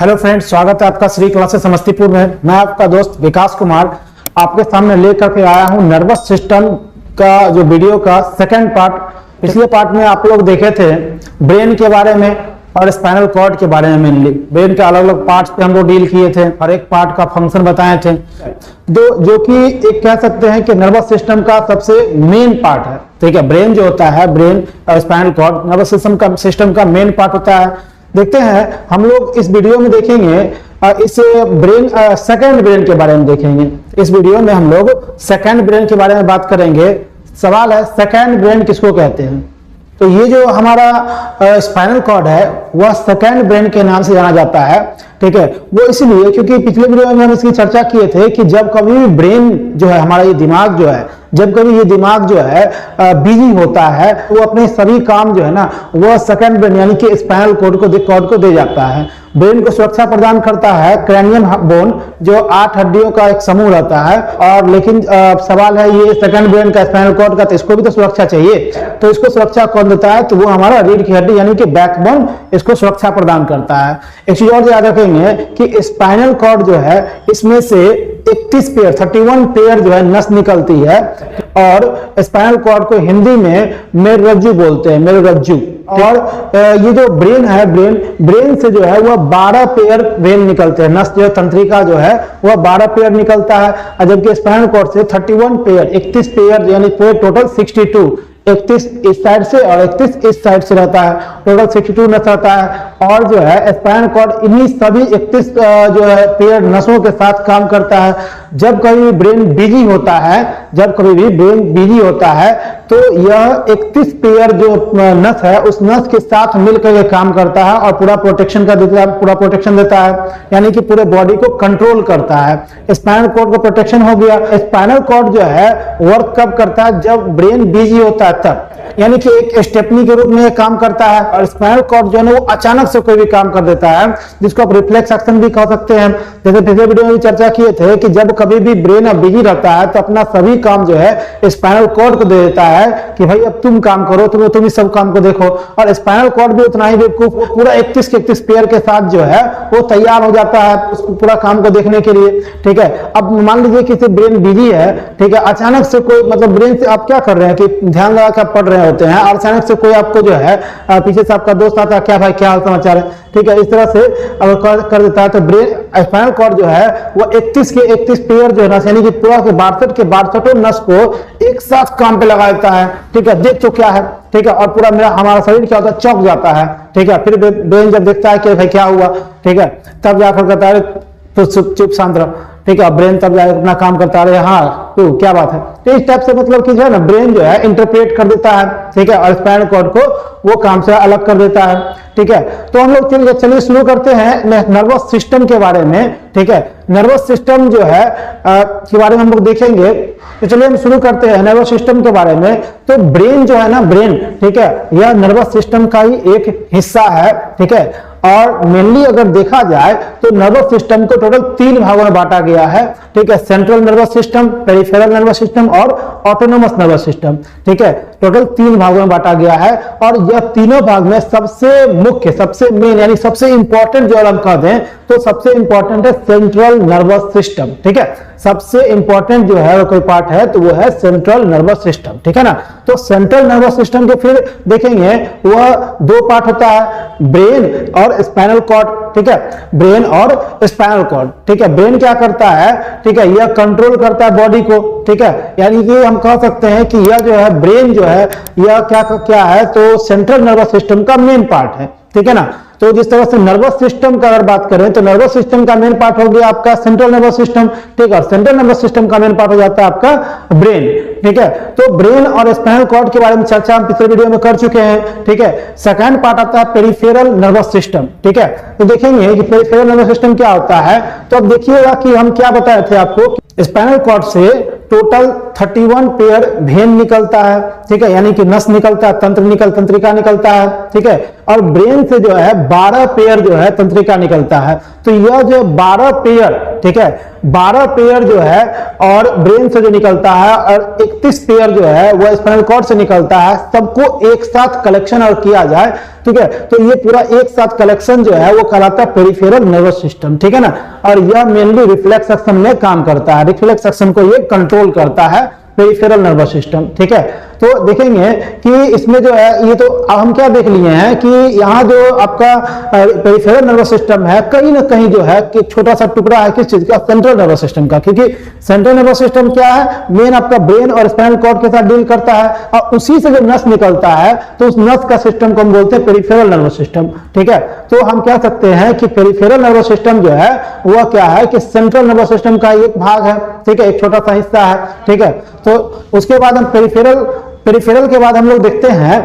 Hello friends, स्वागत है आपका श्री क्लासेस समस्तीपुर में। मैं आपका दोस्त विकास कुमार आपके सामने लेकर के आया हूं नर्वस सिस्टम का जो वीडियो का सेकंड पार्ट। पिछले पार्ट में आप लोग देखे थे ब्रेन के बारे में और स्पाइनल कॉर्ड के बारे में। मेनली ब्रेन के अलग अलग पार्ट्स पे हम लोग डील किए थे, हर एक पार्ट का फंक्शन बताए थे, जो कि एक कह सकते हैं कि नर्वस सिस्टम का सबसे मेन पार्ट है। ठीक है, ब्रेन जो होता है, ब्रेन और स्पाइनल कॉर्ड नर्वस सिस्टम का मेन पार्ट होता है। देखते हैं हम लोग इस वीडियो में देखेंगे इस ब्रेन सेकंड ब्रेन के बारे में देखेंगे। इस वीडियो में हम लोग सेकंड ब्रेन के बारे में बात करेंगे। सवाल है सेकंड ब्रेन किसको कहते हैं? तो ये जो हमारा स्पाइनल कॉर्ड है वह सेकंड ब्रेन के नाम से जाना जाता है। ठीक है, वो इसलिए क्योंकि पिछले वीडियो में हम इसकी चर्चा किए थे कि जब कभी भी ब्रेन जो है, हमारा ये दिमाग जो है, जब कभी ये दिमाग जो है बिजी होता है वो अपने सभी काम जो है ना वो सेकंड ब्रेन यानी कि स्पाइनल कॉर्ड को दे जाता है। ब्रेन को सुरक्षा प्रदान करता है क्रैनियम बोन, जो 8 हड्डियों का एक समूह रहता है। और लेकिन सवाल है ये सेकंड ब्रेन का, स्पाइनल कॉर्ड का, तो इसको भी तो सुरक्षा चाहिए। तो इसको सुरक्षा कौन देता है? तो वो हमारा रीढ़ की हड्डी यानी कि बैकबोन इसको सुरक्षा प्रदान करता है। एक चीज और याद रखेंगे कि स्पाइनल कॉर्ड जो है इसमें से 31 पेयर जो है नस निकलती है। और स्पाइनल कॉर्ड को हिंदी में मेरुरज्जु बोलते हैं, मेरुरज्जु। और ये जो ब्रेन है, ब्रेन से जो है वह 12 पेयर ब्रेन निकलते हैं। नस जो तंत्रिका जो है वह 12 पेयर निकलता है, जबकि स्पाइनल कॉर्ड से 31 पेयर 31 पेयर यानी पूरे टोटल 62, 31 इस साइड से और 31 इस साइड से रहता है, टोटल 62 नस रहता है। और जो है स्पाइनल कॉर्ड इन्हीं सभी 31 जो है पेयर नसों के साथ काम करता है। जब कभी ब्रेन बिजी होता है, तो यह 31 पेयर जो नस है उस नस के साथ मिलकर यह काम करता है और पूरा प्रोटेक्शन देता है, यानी कि पूरे बॉडी को कंट्रोल करता है। स्पाइनल कॉर्ड को प्रोटेक्शन हो गया। स्पाइनल कॉर्ड जो है वर्क कब करता है? जब ब्रेन बिजी होता है तब, यानी कि एक स्टेपनी के रूप में काम करता है। और स्पाइनल कॉर्ड जो है वो अचानक से कोई भी काम कर देता है, जिसको आप रिफ्लेक्स एक्शन भी कह सकते हैं। जैसे पिछले वीडियो में चर्चा किए थे कि जब कभी भी ब्रेन बिजी रहता है तो अपना सभी काम जो है स्पाइनल कॉर्ड को दे देता है कि भाई अब तुम काम करो, तुम इस सब काम को देखो। और स्पाइनल कॉर्ड भी उतना ही बेवकूफ, पूरा 31 के 31 पेयर के साथ जो है वो तैयार हो जाता है उस पूरा काम को देखने के लिए। ठीक है, अब मान लीजिए कि ब्रेन बिजी है, ठीक है, अचानक से कोई मतलब ब्रेन से आप क्या कर रहे हैं कि ध्यान लगा कर पढ़ रहे होते हैं और अचानक से कोई आपको जो है पीछे से आपका दोस्त आता है, क्या भाई क्या हाल समाचार है, ठीक है, इस तरह से अगर कर देता है तो ब्रेन स्पाइनल कॉर्ड जो है वो 31 के 31 पेयर जो है नस यानी कि पूरा के 62 नस को एक साथ काम पे लगा देता है। ठीक है, देख तो क्या है, ठीक है, और पूरा हमारा शरीर क्या होता है, चौंक जाता है। ठीक है, फिर ब्रेन जब देखता है कि भाई क्या हुआ, ठीक है, तब जाकर कहता है तो चुप शांत रहो। ठीक है, ब्रेन तब जाकर अपना काम करता रहे, हाँ तो क्या बात है। तो इस टाइप से मतलब कि जो है ना ब्रेन जो है इंटरप्रेट कर देता है। ठीक है, और स्पाइनल कॉर्ड को वो काम से अलग कर देता है। ठीक है, तो हम लोग चलिए शुरू करते हैं नर्वस सिस्टम के बारे में। ठीक है, नर्वस सिस्टम जो है के बारे में हम लोग देखेंगे। तो चलिए हम शुरू करते हैं नर्वस सिस्टम के बारे में। तो ब्रेन जो है ना, ब्रेन, ठीक है, यह नर्वस सिस्टम का ही एक हिस्सा है। ठीक है, और मेनली अगर देखा जाए तो नर्वस सिस्टम को टोटल 3 भागों में बांटा गया है। ठीक है, central nervous system, peripheral nervous system और ऑटोनोमस नर्वस सिस्टम। ठीक है, टोटल 3 भागों में बांटा गया है। और यह तीनों भाग में सबसे मुख्य, सबसे मेन यानी सबसे इंपॉर्टेंट जो हम कह दें तो सबसे इंपॉर्टेंट है सेंट्रल नर्वस सिस्टम। ठीक है, सबसे इंपॉर्टेंट जो है कोई पार्ट है तो वो है सेंट्रल नर्वस सिस्टम। ठीक है ना, तो सेंट्रल नर्वस सिस्टम के फिर देखेंगे वह 2 पार्ट होता है, ब्रेन और स्पाइनल कॉर्ड। ठीक है, ब्रेन और स्पाइनल कॉर्ड। ठीक है, ब्रेन क्या करता है, ठीक है, यह कंट्रोल करता है बॉडी को। ठीक है, यानी कि हम कह सकते हैं कि यह जो है ब्रेन जो है यह क्या है तो सेंट्रल नर्वस सिस्टम का मेन पार्ट है। ठीक है ना, तो जिस तरह से नर्वस सिस्टम का अगर बात करें तो नर्वस सिस्टम का मेन पार्ट हो गया आपका सेंट्रल नर्वस सिस्टम। ठीक है, सेंट्रल नर्वस सिस्टम का मेन पार्ट हो जाता है आपका ब्रेन। ठीक है, तो ब्रेन और स्पाइनल कॉर्ड के बारे में चर्चा हम पिछले वीडियो में कर चुके हैं। ठीक है, सेकंड पार्ट आता है पेरिफेरल नर्वस सिस्टम। ठीक है, तो देखेंगे कि पेरिफेरल नर्वस सिस्टम क्या होता है। तो अब देखिएगा कि हम क्या बताए थे आपको, स्पाइनल कॉर्ड से टोटल 31 पेयर भेन निकलता है। ठीक है, यानी कि नस निकलता है, तंत्रिका निकलता है। ठीक है, और ब्रेन से जो है 12 पेयर जो है तंत्रिका निकलता है। तो यह जो 12 पेयर, ठीक है, 12 पेयर जो है और ब्रेन से जो निकलता है और 31 पेयर जो है वह स्पाइनल कॉर्ड से निकलता है, सबको एक साथ कलेक्शन और किया जाए, ठीक है, तो ये पूरा एक साथ कलेक्शन जो है वो कहलाता है पेरिफेरल नर्वस सिस्टम, ठीक है ना। और यह मेनली रिफ्लेक्स एक्शन में काम करता है, रिफ्लेक्स एक्शन को ये कंट्रोल करता है पेरिफेरल नर्वस सिस्टम, ठीक है। तो देखेंगे कि इसमें जो है ये तो हम क्या देख लिए हैं कि यहाँ जो आपका पेरिफेरल नर्वस सिस्टम है कहीं ना कहीं जो है कि छोटा सा टुकड़ा है किस चीज का, सेंट्रल नर्वस सिस्टम का, क्योंकि सेंट्रल नर्वस सिस्टम क्या है, मेन आपका ब्रेन और स्पाइनल कॉर्ड के साथ डील करता है और उसी से जो नस निकलता है तो उस नस का सिस्टम को हम बोलते हैं पेरिफेरल नर्वस सिस्टम, ठीक है। तो हम कह सकते हैं कि पेरिफेरल नर्वस सिस्टम जो है वह क्या है कि सेंट्रल नर्वस सिस्टम का एक भाग है, ठीक है, एक छोटा सा हिस्सा है, ठीक है। तो उसके बाद हम पेरिफेरल के बाद हम लोग देखते हैं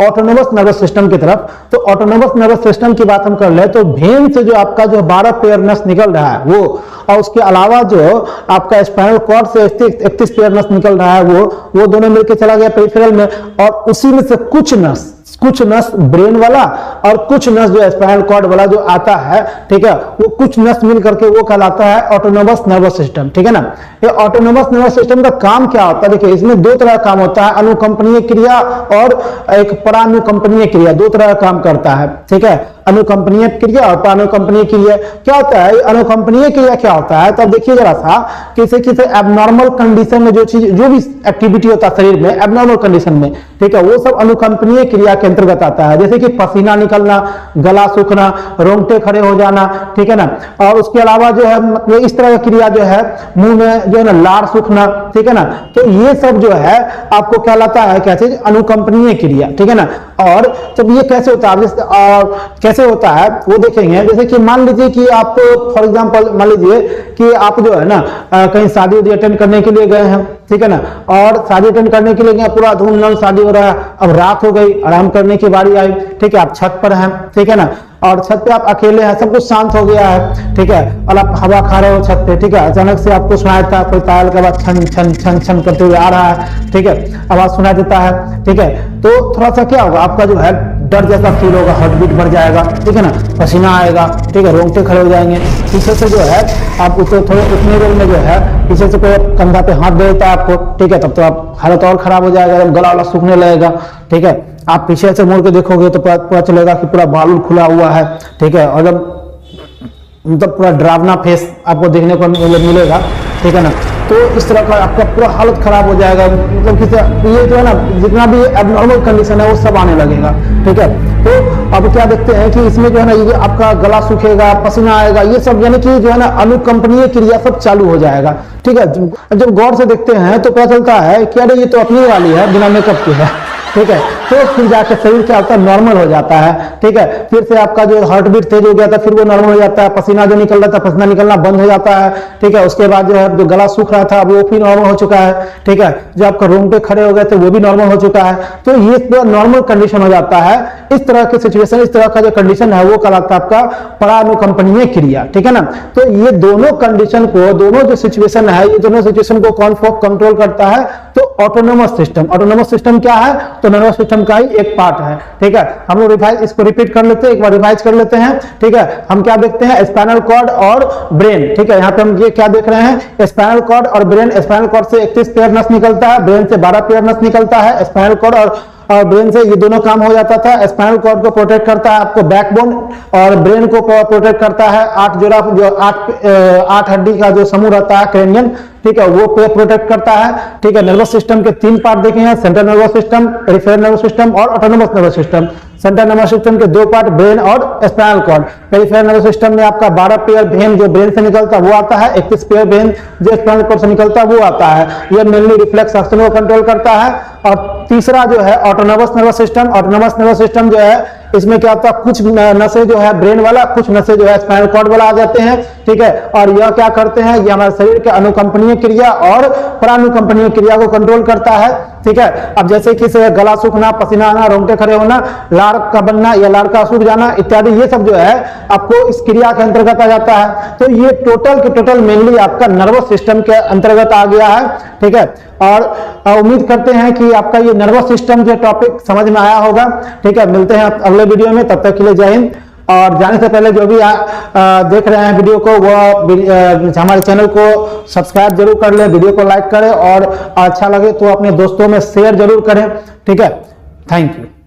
ऑटोनोमस नर्वस सिस्टम की तरफ। तो ऑटोनोमस नर्वस सिस्टम की बात हम कर ले तो भेन से जो आपका जो 12 पेयर नस निकल रहा है वो, और उसके अलावा जो आपका स्पाइनल कॉर्ड से 31 पेयर नस निकल रहा है वो दोनों मिलकर चला गया पेरिफेरल में, और उसी में से कुछ नस ब्रेन वाला और कुछ नस जो स्पाइनल कॉर्ड वाला जो आता है, ठीक है, वो कुछ नस मिल करके वो कहलाता है ऑटोनोमस नर्वस सिस्टम, ठीक है ना। ये ऑटोनोमस नर्वस सिस्टम का काम क्या होता है, देखिए इसमें दो तरह का काम होता है, अनुकंपनीय क्रिया और एक परानुकंपनीय क्रिया, दो तरह का काम करता है, ठीक है, अनुकंपनीय क्रिया और परानुकंपनीय क्रिया। क्या होता है अनुकंपनीय क्रिया, क्या होता है, तब देखिए जरा सा, किसी एबनॉर्मल कंडीशन में जो भी एक्टिविटी होता है शरीर में एबनॉर्मल कंडीशन में, ठीक है, वो सब अनुकंपनीय क्रिया के अंतर्गत आता है, जैसे कि पसीना निकलना, गला सूखना, रोंगटे खड़े हो जाना, ठीक है ना। और उसके अलावा जो है मतलब इस तरह की क्रिया जो है मुंह में जो है ना लार सूखना, ठीक है ना, तो ये सब जो है आपको क्या लाता है, क्या चीज, अनुकंपनीय क्रिया, ठीक है ना। और जब ये कैसे होता है और कैसे होता है वो देखेंगे, जैसे कि मान लीजिए कि आप फॉर एग्जांपल मान लीजिए कि आप जो है ना कहीं शादी उदी अटेंड करने के लिए गए हैं, ठीक है ना, और शादी अटेंड करने के लिए गए, पूरा धूमधाम शादी हो रहा है, अब रात हो गई, आराम करने की बारी आई, ठीक है, आप छत पर हैं, ठीक है ना, और छत पे आप अकेले हैं, सब कुछ शांत हो गया है, ठीक है, और आप हवा खा रहे हो छत पे, ठीक है, अचानक से आपको सुनाई देता है कोई ताल के बाद छन छन छन छन करते हुए आ रहा है, ठीक है, आवाज सुनाई देता है, ठीक है, तो थोड़ा सा क्या होगा, आपका जो है डर जैसा फील होगा, हार्ट बीट बढ़ जाएगा, ठीक है ना, पसीना आएगा, ठीक है, रोंगटे खड़े हो जाएंगे, पीछे से जो है आप उसको थोड़े उतने देर में जो है पीछे से कोई कंधा पे हाथ दे देता है आपको, ठीक है, तब तो आप हालत और खराब हो जाएगा, गला वाला सूखने लगेगा, ठीक है, आप पीछे से मुड़ के देखोगे तो पता चलेगा कि पूरा बाल खुला हुआ है, ठीक है, और जब मतलब पूरा डरावना फेस आपको देखने को मिलेगा, ठीक है ना। तो इस तरह का आपका पूरा हालत खराब हो जाएगा, मतलब कि ये जो है ना जितना भी एबनॉर्मल कंडीशन है वो सब आने लगेगा, ठीक है। तो अब क्या देखते हैं कि इसमें जो है ना ये आपका गला सूखेगा, पसीना आएगा, ये सब यानी कि जो है ना अनुकंपनीय क्रिया सब चालू हो जाएगा, ठीक है। जब गौर से देखते हैं तो पता चलता है कि अरे ये तो अपनी वाली है, बिना मेकअप की है, ठीक है, तो फिर जाकर शरीर क्या होता है, नॉर्मल हो जाता है, ठीक है, फिर से आपका जो हार्ट बीट तेज हो गया था फिर वो नॉर्मल हो जाता है, पसीना जो निकल रहा था पसीना निकलना बंद हो जाता है, ठीक है, उसके बाद जो है जो गला सूख रहा था वो भी नॉर्मल हो चुका है, ठीक है, जो आपका रोंगटे खड़े हो गए थे वो भी नॉर्मल हो चुका है, तो ये पूरा नॉर्मल कंडीशन हो जाता है। इस तरह की सिचुएशन, इस तरह का जो कंडीशन है वो कहलाता है आपका परानुकंपनीय क्रिया, ठीक है ना। तो ये दोनों कंडीशन को, दोनों जो सिचुएशन है, ये दोनों सिचुएशन को कौन कंट्रोल करता है, तो ऑटोनोमस सिस्टम। ऑटोनोमस सिस्टम क्या है, तो नर्वस सिस्टम का ही एक पार्ट है, ठीक है। हम लोग रिवाइज इसको रिपीट कर लेते हैं, एक बार रिवाइज कर लेते हैं, ठीक है। हम क्या देखते हैं, स्पाइनल कॉर्ड और ब्रेन, ठीक है, यहाँ पे हम ये क्या देख रहे हैं, स्पाइनल कॉर्ड और ब्रेन। स्पाइनल कॉर्ड से 31 पेयर नस निकलता है, ब्रेन से 12 पेयर नस निकलता है। स्पाइनल कॉर्ड और ब्रेन से ये दोनों काम हो जाता था। स्पाइनल कॉर्ड को प्रोटेक्ट करता है आपको बैकबोन, और ब्रेन को प्रोटेक्ट करता है 8 जोड़ा, जो 8 हड्डी का जो समूह रहता है क्रेनियन, ठीक है, वो प्रोटेक्ट करता है, ठीक है। नर्वस सिस्टम के 3 पार्ट देखे हैं, central nervous system, peripheral nervous system और autonomous nervous system. Central nervous system के 2 पार्ट, ब्रेन और spinal cord. Peripheral nervous system में आपका 12 पेयर भेन जो ब्रेन से निकलता है वो आता है, 31 पेयर भेन जो स्पाइनल कॉर्ड से निकलता है वो आता है। यह मेनली रिफ्लेक्स एक्शन को कंट्रोल करता है। और तीसरा जो है autonomous nervous system. Autonomous nervous system जो है इसमें क्या होता है, कुछ नसें जो है ब्रेन वाला, कुछ नसें जो है स्पाइनल कॉर्ड वाला आ जाते हैं, ठीक है। और यह क्या करते हैं, ये हमारे शरीर के अनुकंपनीय क्रिया और परानुकंपनीय क्रिया को कंट्रोल करता है। ठीक है। अब जैसे कि गला सूखना, पसीना आना, रोंगटे खड़े होना, लार का बनना या लार का सूख जाना इत्यादि, ये सब जो है आपको इस क्रिया के अंतर्गत आ जाता है। तो ये टोटल के टोटल मेनली आपका नर्वस सिस्टम के अंतर्गत आ गया है, ठीक है। और उम्मीद करते हैं कि आपका ये नर्वस सिस्टम जो टॉपिक समझ में आया होगा, ठीक है। मिलते हैं अगले वीडियो में, तब तक के लिए जय हिंद। और जाने से पहले जो भी देख रहे हैं वीडियो को, वो हमारे चैनल को सब्सक्राइब जरूर कर ले, वीडियो को लाइक करें और अच्छा लगे तो अपने दोस्तों में शेयर जरूर करें, ठीक है। Thank you.